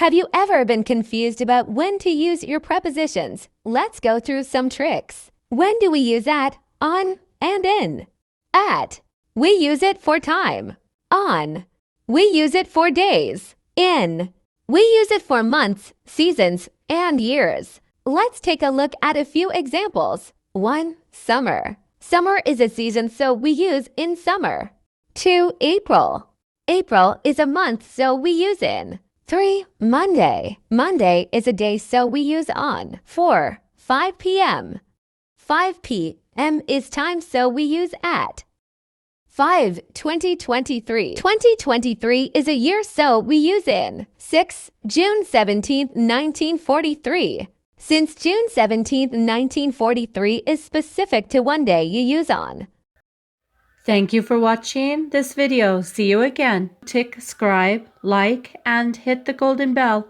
Have you ever been confused about when to use your prepositions? Let's go through some tricks. When do we use at, on, and in? At, we use it for time. On, we use it for days. In, we use it for months, seasons, and years. Let's take a look at a few examples. 1. Summer. Summer is a season, so we use in summer. 2. April. April is a month, so we use in. 3. Monday. Monday is a day, so we use on. 4. 5 p.m. 5 p.m. is time, so we use at. 5. 2023. 2023 is a year, so we use in. 6. June 17th, 1943. Since June 17th, 1943 is specific to one day, you use on. Thank you for watching this video. See you again. Tick subscribe, like, and hit the golden bell